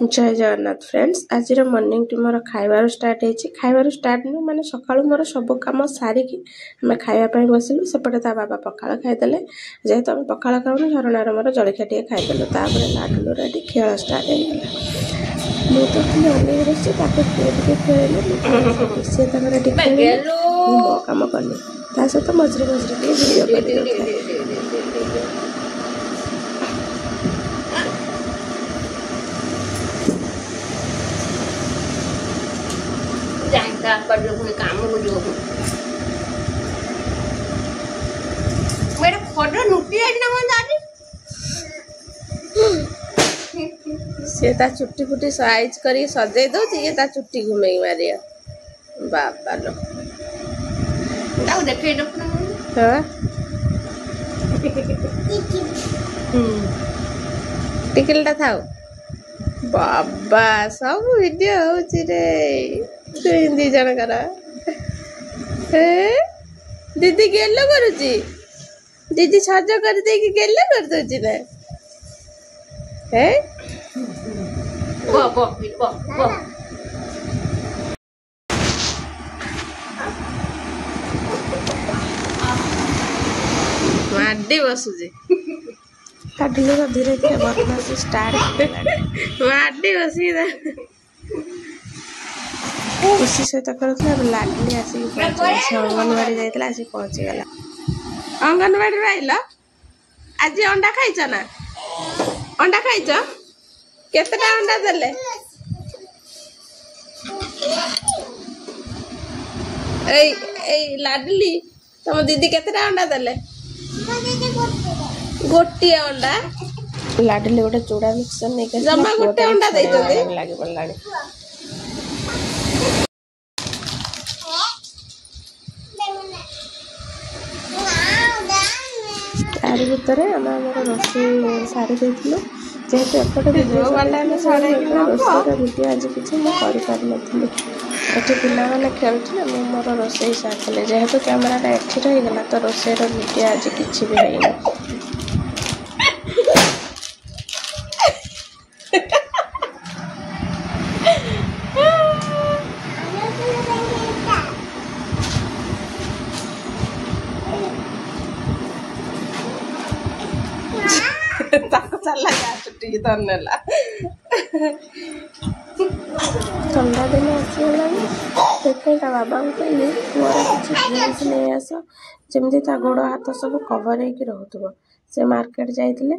जय जगन्नाथ फ्रेंड्स आज morning to more खाइबार start होती खाइबार स्टार्ट नुह माने सकाळु मोर सब काम सारिकी आम खाइबा बसिलु सेपटे ता बाबा पखाड़ खाईदे जेहेतु आम पखाड़ खाऊनु झरणार मोर जलखिया टे खाईदेलु लाडलू रेडी खेल स्टार्ट हो मु तो खाली अनेक बस खेल सी मो कम कली ता सहित मझे मझे वीडियो काम हो जो मेरा फोटो नुटी है ना मन दादी से ता चुट्टी फुटी साइज करी सजे दो ये ता चुट्टी घुमेई मारिया बाबा लो ताऊ देखे दो हां टिकलटा थाओ बाबा सब वीडियो होची रे दी जन कर दीदी गेलो करुची दीदी सज कर दे कि गेलो कर दोची ना हे वो माडी बसुजी काटी लो धीरे धीरे बदमाशी स्टार्ट माडी बसी खुशी सहित करूला लाडली आसिक अंगनवाड़ी जाइला आसिक पहुँची गला अंगनवाड़ी आइल आज अंडा खाइच ना अंडा खाइच केतेटा अंडा देले ए लाडली तुम दीदी केतेटा अंडा देले गोटे अंडा लाडली गोटे चूड़ा मिक्सचर नहीं जमा गोटे अंडा देइछथि लागि पड़लानी तारी भितर आम रोषे सारी देलु जेहेतु एपटे भिडियो रोषेर भिडियो आज किसी मुझे पाने खेलुले मुझे मोर रोषे सारी जेहेतु कैमेरा एठी रहीगला तो रोषेर भिडियो आज किसी भी है ठंडा दिन आसगला बाबा कहली मोर किसी ड्रेस नहीं आस जमी गोड़ हाथ सब कवर हो रोथब से मार्केट जाइए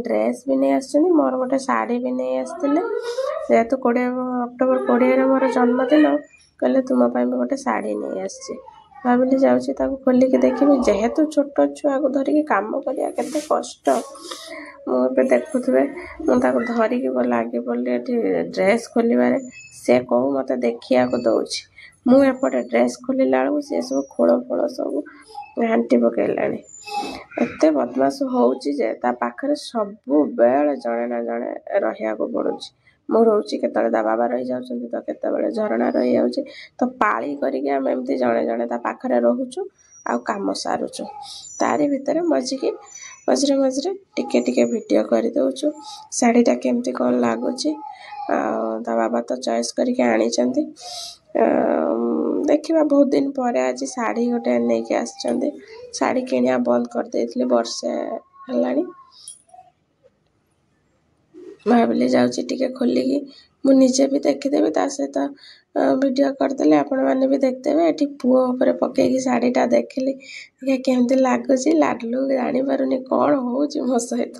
ड्रेस भी नहीं आस मोर गोटे शाढ़ी भी नहीं आसते जेहेतु 20 अक्टोबर 20 मोर जन्मदिन कहले तुम भी गोटे शाढ़ी नहीं आसी भाविली जाऊँगी खोलिकी देखी जेहेतु छोट छुआ को धरिकी काम करिया केते कष्ट मुझे देखुवे मुझे धरिकी बोला आगे बोली ड्रेस खोल से कहू मत देखा दौर मुझे ड्रेस खोलला बेलू सी सब खोल फोल सब घाटी पकड़ा एत बदमाश होचे पाखे सब बेले जड़े ना जड़े रहा पड़ू मु रोचे के बाबा रही जाऊँ तो केत झरणा रही जाऊँ तो पाली करके आम एमती जड़े जड़े पाखे रोचु आ कम सारुचु तारी भितर मझिकी मझे मझे टिके टिके वीडियो कर दौचु शाढ़ीटा केमती कौन लगुच बाबा तो चॉइस करके आनी देखा बहुत दिन पर आज शाढ़ी गोटे नहीं आसछन्ती शाढ़ी किनिया बंद कर देइथिले वर्षे हलानी भाविली जाऊँगी टिके खोलिकी मुझे भी देखीदेवी ता सहित वीडियो करदे आपण मैंने भी देखदेवे एटी पुओ ऊपर पकईकी शाढ़ीटा देखिली केमती लगुच लाडलू जानी पारुनी कौन होउची मो सहित।